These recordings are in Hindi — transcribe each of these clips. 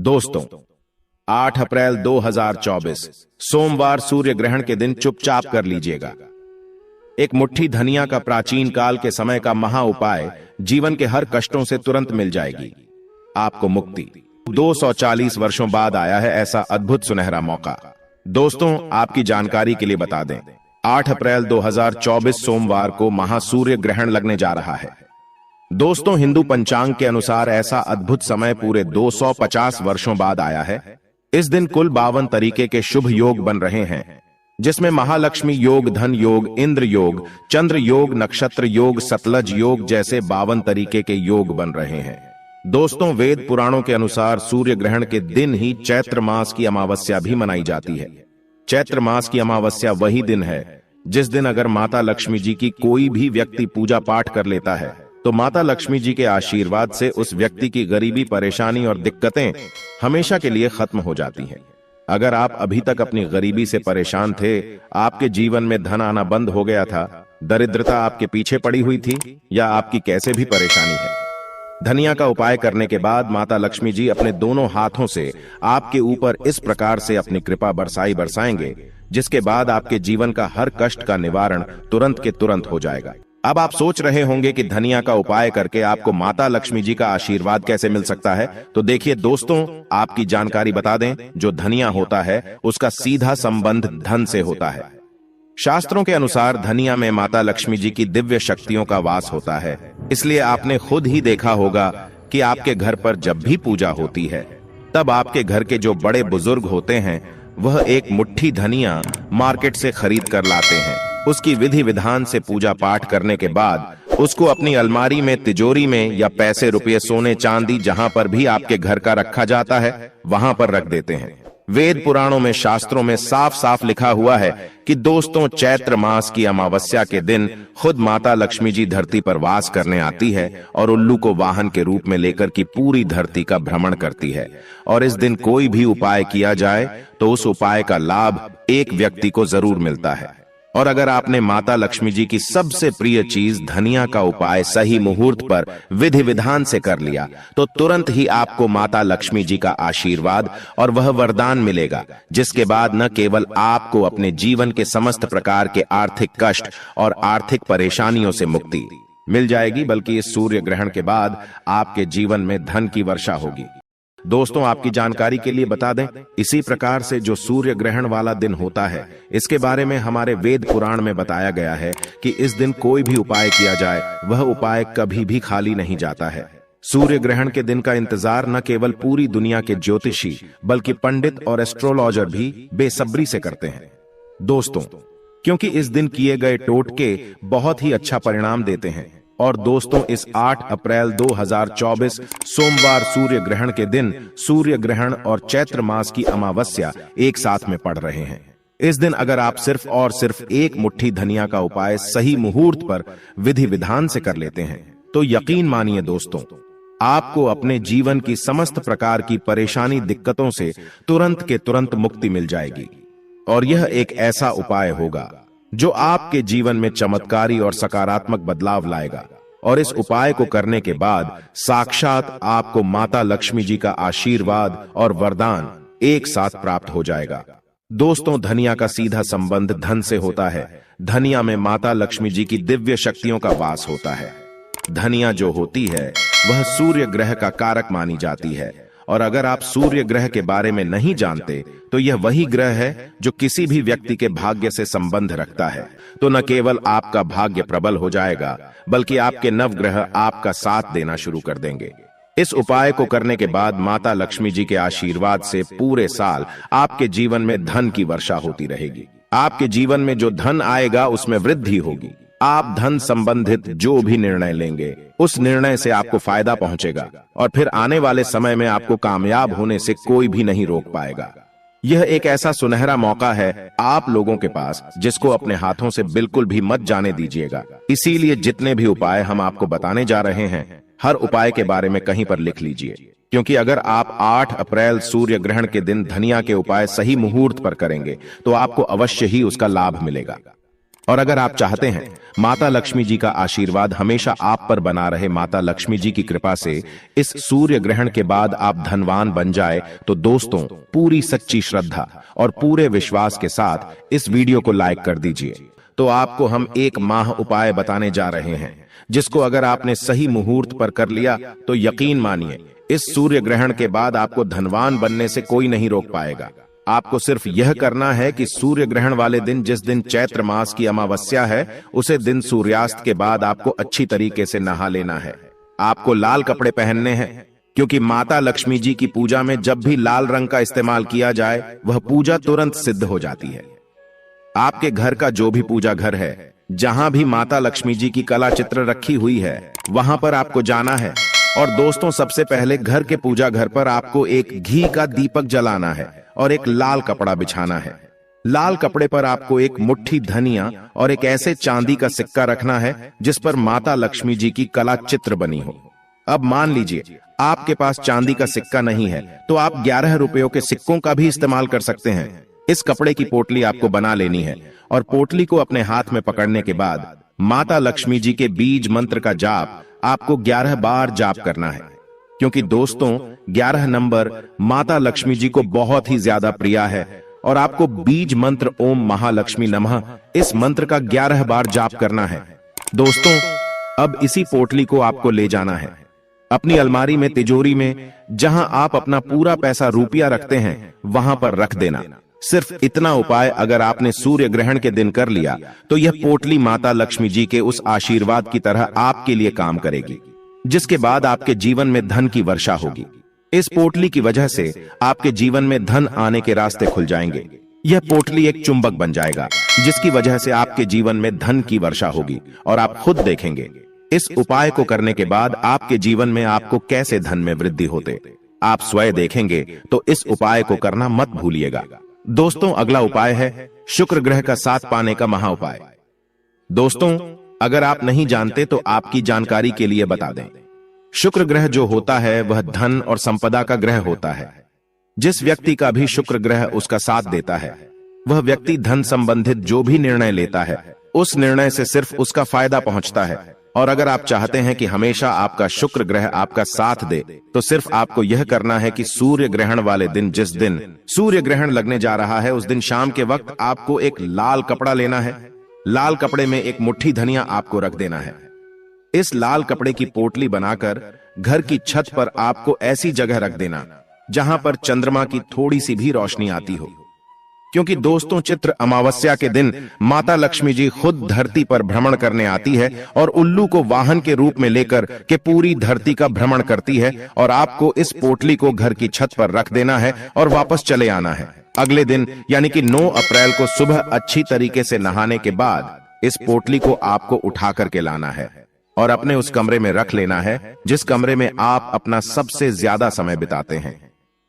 दोस्तों, 8 अप्रैल 2024 सोमवार सूर्य ग्रहण के दिन चुपचाप कर लीजिएगा। एक मुट्ठी धनिया का प्राचीन काल के समय का महा उपाय जीवन के हर कष्टों से तुरंत मिल जाएगी, आपको मुक्ति। 240 वर्षों बाद आया है ऐसा अद्भुत सुनहरा मौका। दोस्तों, आपकी जानकारी के लिए बता दें, 8 अप्रैल 2024 सोमवार को महासूर्य ग्रहण लगने जा रहा है। दोस्तों, हिंदू पंचांग के अनुसार ऐसा अद्भुत समय पूरे 250 वर्षों बाद आया है। इस दिन कुल 52 तरीके के शुभ योग बन रहे हैं, जिसमें महालक्ष्मी योग, धन योग, इंद्र योग, चंद्र योग, नक्षत्र योग, सतलज योग जैसे 52 तरीके के योग बन रहे हैं। दोस्तों, वेद पुराणों के अनुसार सूर्य ग्रहण के दिन ही चैत्र मास की अमावस्या भी मनाई जाती है। चैत्र मास की अमावस्या वही दिन है जिस दिन अगर माता लक्ष्मी जी की कोई भी व्यक्ति पूजा पाठ कर लेता है तो माता लक्ष्मी जी के आशीर्वाद से उस व्यक्ति की गरीबी, परेशानी और दिक्कतें हमेशा के लिए खत्म हो जाती हैं। अगर आप अभी तक अपनी गरीबी से परेशान थे, आपके जीवन में धन आना बंद हो गया था, दरिद्रता आपके पीछे पड़ी हुई थी, या आपकी कैसे भी परेशानी है, धनिया का उपाय करने के बाद माता लक्ष्मी जी अपने दोनों हाथों से आपके ऊपर इस प्रकार से अपनी कृपा बरसाएंगे, जिसके बाद आपके जीवन का हर कष्ट का निवारण तुरंत के तुरंत हो जाएगा। अब आप सोच रहे होंगे कि धनिया का उपाय करके आपको माता लक्ष्मी जी का आशीर्वाद कैसे मिल सकता है। तो देखिए दोस्तों, आपकी जानकारी बता दें, जो धनिया होता है उसका सीधा संबंध धन से होता है। शास्त्रों के अनुसार धनिया में माता लक्ष्मी जी की दिव्य शक्तियों का वास होता है। इसलिए आपने खुद ही देखा होगा कि आपके घर पर जब भी पूजा होती है तब आपके घर के जो बड़े बुजुर्ग होते हैं वह एक मुट्ठी धनिया मार्केट से खरीद कर लाते हैं। उसकी विधि विधान से पूजा पाठ करने के बाद उसको अपनी अलमारी में, तिजोरी में या पैसे, रुपये, सोने, चांदी जहां पर भी आपके घर का रखा जाता है वहां पर रख देते हैं। वेद पुराणों में, शास्त्रों में साफ साफ लिखा हुआ है कि दोस्तों, चैत्र मास की अमावस्या के दिन खुद माता लक्ष्मी जी धरती पर वास करने आती है और उल्लू को वाहन के रूप में लेकर की पूरी धरती का भ्रमण करती है। और इस दिन कोई भी उपाय किया जाए तो उस उपाय का लाभ एक व्यक्ति को जरूर मिलता है। और अगर आपने माता लक्ष्मी जी की सबसे प्रिय चीज धनिया का उपाय सही मुहूर्त पर विधि विधान से कर लिया तो तुरंत ही आपको माता लक्ष्मी जी का आशीर्वाद और वह वरदान मिलेगा, जिसके बाद न केवल आपको अपने जीवन के समस्त प्रकार के आर्थिक कष्ट और आर्थिक परेशानियों से मुक्ति मिल जाएगी, बल्कि इस सूर्य ग्रहण के बाद आपके जीवन में धन की वर्षा होगी। दोस्तों, आपकी जानकारी के लिए बता दें, इसी प्रकार से जो सूर्य ग्रहण वाला दिन होता है, इसके बारे में हमारे वेद पुराण में बताया गया है कि इस दिन कोई भी उपाय किया जाए वह उपाय कभी भी खाली नहीं जाता है। सूर्य ग्रहण के दिन का इंतजार न केवल पूरी दुनिया के ज्योतिषी बल्कि पंडित और एस्ट्रोलॉजर भी बेसब्री से करते हैं। दोस्तों, क्योंकि इस दिन किए गए टोटके बहुत ही अच्छा परिणाम देते हैं। और दोस्तों, इस 8 अप्रैल 2024 सोमवार सूर्य ग्रहण के दिन सूर्य ग्रहण और चैत्र मास की अमावस्या एक साथ में पड़ रहे हैं। इस दिन अगर आप सिर्फ और सिर्फ एक मुट्ठी धनिया का उपाय सही मुहूर्त पर विधि विधान से कर लेते हैं तो यकीन मानिए दोस्तों, आपको अपने जीवन की समस्त प्रकार की परेशानी, दिक्कतों से तुरंत के तुरंत मुक्ति मिल जाएगी। और यह एक ऐसा उपाय होगा जो आपके जीवन में चमत्कारी और सकारात्मक बदलाव लाएगा। और इस उपाय को करने के बाद साक्षात आपको माता लक्ष्मी जी का आशीर्वाद और वरदान एक साथ प्राप्त हो जाएगा। दोस्तों, धनिया का सीधा संबंध धन से होता है। धनिया में माता लक्ष्मी जी की दिव्य शक्तियों का वास होता है। धनिया जो होती है वह सूर्य ग्रह का कारक मानी जाती है। और अगर आप सूर्य ग्रह के बारे में नहीं जानते तो यह वही ग्रह है जो किसी भी व्यक्ति के भाग्य से संबंध रखता है। तो न केवल आपका भाग्य प्रबल हो जाएगा बल्कि आपके नवग्रह आपका साथ देना शुरू कर देंगे। इस उपाय को करने के बाद माता लक्ष्मी जी के आशीर्वाद से पूरे साल आपके जीवन में धन की वर्षा होती रहेगी। आपके जीवन में जो धन आएगा उसमें वृद्धि होगी। आप धन संबंधित जो भी निर्णय लेंगे उस निर्णय से आपको फायदा पहुंचेगा और फिर आने वाले समय में आपको कामयाब होने से कोई भी नहीं रोक पाएगा। यह एक ऐसा सुनहरा मौका है आप लोगों के पास जिसको अपने हाथों से बिल्कुल भी मत जाने दीजिएगा। इसीलिए जितने भी उपाय हम आपको बताने जा रहे हैं, हर उपाय के बारे में कहीं पर लिख लीजिए, क्योंकि अगर आप 8 अप्रैल सूर्य ग्रहण के दिन धनिया के उपाय सही मुहूर्त पर करेंगे तो आपको अवश्य ही उसका लाभ मिलेगा। और अगर आप चाहते हैं माता लक्ष्मी जी का आशीर्वाद हमेशा आप पर बना रहे, माता लक्ष्मी जी की कृपा से इस सूर्य ग्रहण के बाद आप धनवान बन जाए, तो दोस्तों पूरी सच्ची श्रद्धा और पूरे विश्वास के साथ इस वीडियो को लाइक कर दीजिए। तो आपको हम एक माह उपाय बताने जा रहे हैं, जिसको अगर आपने सही मुहूर्त पर कर लिया तो यकीन मानिए इस सूर्य ग्रहण के बाद आपको धनवान बनने से कोई नहीं रोक पाएगा। आपको सिर्फ यह करना है कि सूर्य ग्रहण वाले दिन, जिस दिन चैत्र मास की अमावस्या है, उसे दिन सूर्यास्त के बाद आपको अच्छी तरीके से नहा लेना है। आपको लाल कपड़े पहनने हैं, क्योंकि माता लक्ष्मी जी की पूजा में जब भी लाल रंग का इस्तेमाल किया जाए वह पूजा तुरंत सिद्ध हो जाती है। आपके घर का जो भी पूजा घर है, जहां भी माता लक्ष्मी जी की कला चित्र रखी हुई है, वहां पर आपको जाना है। और दोस्तों सबसे पहले घर के पूजा घर पर आपको एक घी का दीपक जलाना है और एक लाल कपड़ा बिछाना है। लाल कपड़े पर आपको एक मुट्ठी धनिया और एक ऐसे चांदी का सिक्का रखना है जिस पर माता लक्ष्मी जी की कला चित्र बनी हो। अब मान लीजिए आपके पास चांदी का सिक्का नहीं है, तो आप 11 रुपयों के सिक्कों का भी इस्तेमाल कर सकते हैं। इस कपड़े की पोटली आपको बना लेनी है और पोटली को अपने हाथ में पकड़ने के बाद माता लक्ष्मी जी के बीज मंत्र का जाप आपको 11 बार जाप करना है, क्योंकि दोस्तों 11 नंबर माता लक्ष्मी जी को बहुत ही ज्यादा प्रिय है। और आपको बीज मंत्र ओम महालक्ष्मी नमः इस मंत्र का 11 बार जाप करना है। दोस्तों अब इसी पोटली को आपको ले जाना है अपनी अलमारी में, तिजोरी में, जहां आप अपना पूरा पैसा रुपया रखते हैं वहां पर रख देना। सिर्फ इतना उपाय अगर आपने सूर्य ग्रहण के दिन कर लिया तो यह पोटली माता लक्ष्मी जी के उस आशीर्वाद की तरह आपके लिए काम करेगी, जिसके बाद आपके जीवन में धन की वर्षा होगी। इस पोटली की वजह से आपके जीवन में धन आने के रास्ते खुल जाएंगे। यह पोटली एक चुंबक बन जाएगा, जिसकी वजह से आपके जीवन में धन की वर्षा होगी और आप खुद देखेंगे इस उपाय को करने के बाद आपके जीवन में आपको कैसे धन में वृद्धि होते आप स्वयं देखेंगे। तो इस उपाय को करना मत भूलिएगा। दोस्तों अगला उपाय है शुक्र ग्रह का साथ पाने का महा उपाय। दोस्तों अगर आप नहीं जानते तो आपकी जानकारी के लिए बता दें, शुक्र ग्रह जो होता है वह धन और संपदा का ग्रह होता है। जिस व्यक्ति का भी शुक्र ग्रह उसका साथ देता है, वह व्यक्ति धन संबंधित जो भी निर्णय लेता है उस निर्णय से सिर्फ उसका फायदा पहुंचता है। और अगर आप चाहते हैं कि हमेशा आपका शुक्र ग्रह आपका साथ दे, तो सिर्फ आपको यह करना है कि सूर्य ग्रहण वाले दिन, जिस दिन सूर्य ग्रहण लगने जा रहा है, उस दिन शाम के वक्त आपको एक लाल कपड़ा लेना है। लाल कपड़े में एक मुट्ठी धनिया आपको रख देना है। इस लाल कपड़े की पोटली बनाकर घर की छत पर आपको ऐसी जगह रख देना जहां पर चंद्रमा की थोड़ी सी भी रोशनी आती हो, क्योंकि दोस्तों चित्र अमावस्या के दिन माता लक्ष्मी जी खुद धरती पर भ्रमण करने आती है और उल्लू को वाहन के रूप में लेकर के पूरी धरती का भ्रमण करती है। और आपको इस पोटली को घर की छत पर रख देना है और वापस चले आना है। अगले दिन यानी कि 9 अप्रैल को सुबह अच्छी तरीके से नहाने के बाद इस पोटली को आपको उठा करके लाना है और अपने उस कमरे में रख लेना है जिस कमरे में आप अपना सबसे ज्यादा समय बिताते हैं।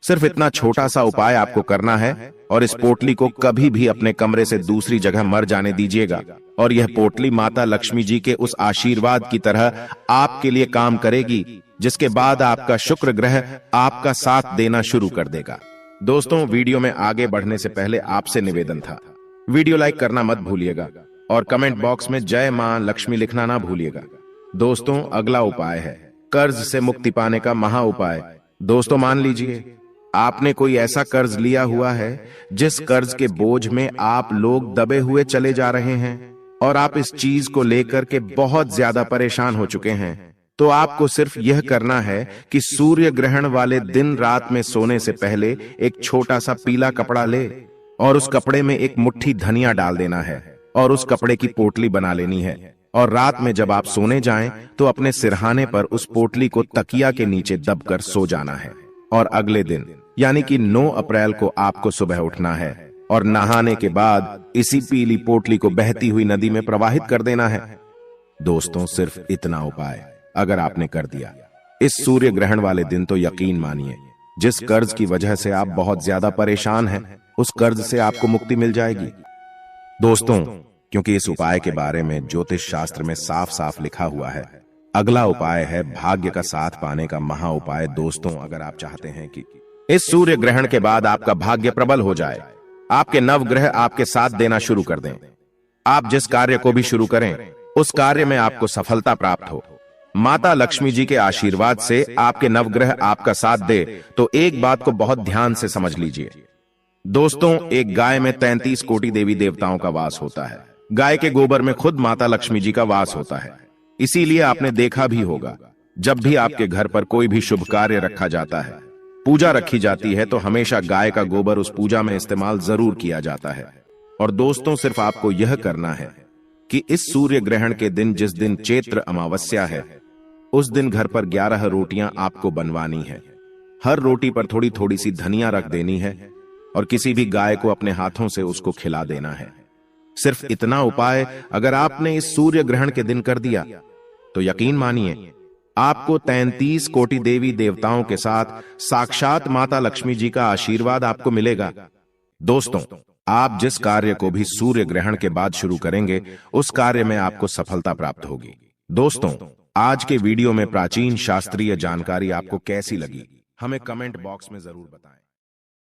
सिर्फ इतना छोटा सा उपाय आपको करना है और इस पोटली को कभी भी अपने कमरे से दूसरी जगह मर जाने दीजिएगा। और यह पोटली माता लक्ष्मी जी के उस आशीर्वाद की तरह आपके लिए काम करेगी, जिसके बाद आपका शुक्र ग्रह आपका साथ देना शुरू कर देगा। दोस्तों वीडियो में आगे बढ़ने से पहले आपसे निवेदन था, वीडियो लाइक करना मत भूलिएगा और कमेंट बॉक्स में जय मां लक्ष्मी लिखना ना भूलिएगा। दोस्तों अगला उपाय है कर्ज से मुक्ति पाने का महा उपाय। दोस्तों मान लीजिए आपने कोई ऐसा कर्ज लिया हुआ है जिस कर्ज के बोझ में आप लोग दबे हुए चले जा रहे हैं और आप इस चीज को लेकर के बहुत ज्यादा परेशान हो चुके हैं। तो आपको सिर्फ यह करना है कि सूर्य ग्रहण वाले दिन रात में सोने से पहले एक छोटा सा पीला कपड़ा ले और उस कपड़े में एक मुट्ठी धनिया डाल देना है और उस कपड़े की पोटली बना लेनी है। और रात में जब आप सोने जाएं तो अपने सिरहाने पर उस पोटली को तकिया के नीचे दबकर सो जाना है। और अगले दिन यानी कि 9 अप्रैल को आपको सुबह उठना है और नहाने के बाद इसी पीली पोटली को बहती हुई नदी में प्रवाहित कर देना है। दोस्तों सिर्फ इतना उपाय अगर आपने कर दिया इस सूर्य ग्रहण वाले दिन, तो यकीन मानिए जिस कर्ज की वजह से आप बहुत ज्यादा परेशान हैं, उस कर्ज से आपको मुक्ति मिल जाएगी। दोस्तों क्योंकि इस उपाय के बारे में ज्योतिष शास्त्र में साफ साफ लिखा हुआ है। अगला उपाय है भाग्य का साथ पाने का महा उपाय। दोस्तों अगर आप चाहते हैं कि इस सूर्य ग्रहण के बाद आपका भाग्य प्रबल हो जाए, आपके नवग्रह आपके साथ देना शुरू कर दें, आप जिस कार्य को भी शुरू करें, उस कार्य में आपको सफलता प्राप्त हो। माता लक्ष्मी जी के आशीर्वाद से आपके नवग्रह आपका साथ दे तो एक बात को बहुत ध्यान से समझ लीजिए दोस्तों, एक गाय में 33 कोटि देवी देवताओं का वास होता है। गाय के गोबर में खुद माता लक्ष्मी जी का वास होता है। इसीलिए आपने देखा भी होगा, जब भी आपके घर पर कोई भी शुभ कार्य रखा जाता है, पूजा रखी जाती है, तो हमेशा गाय का गोबर उस पूजा में इस्तेमाल जरूर किया जाता है। और दोस्तों, सिर्फ आपको यह करना है कि इस सूर्य ग्रहण के दिन, जिस दिन चैत्र अमावस्या है, उस दिन घर पर 11 रोटियां आपको बनवानी है। हर रोटी पर थोड़ी थोड़ी सी धनिया रख देनी है और किसी भी गाय को अपने हाथों से उसको खिला देना है। सिर्फ इतना उपाय अगर आपने इस सूर्य ग्रहण के दिन कर दिया तो यकीन मानिए आपको 33 कोटि देवी देवताओं के साथ साक्षात माता लक्ष्मी जी का आशीर्वाद आपको मिलेगा। दोस्तों, आप जिस कार्य को भी सूर्य ग्रहण के बाद शुरू करेंगे, उस कार्य में आपको सफलता प्राप्त होगी। दोस्तों, आज के वीडियो में प्राचीन शास्त्रीय जानकारी आपको कैसी लगी, हमें कमेंट बॉक्स में जरूर बताएं।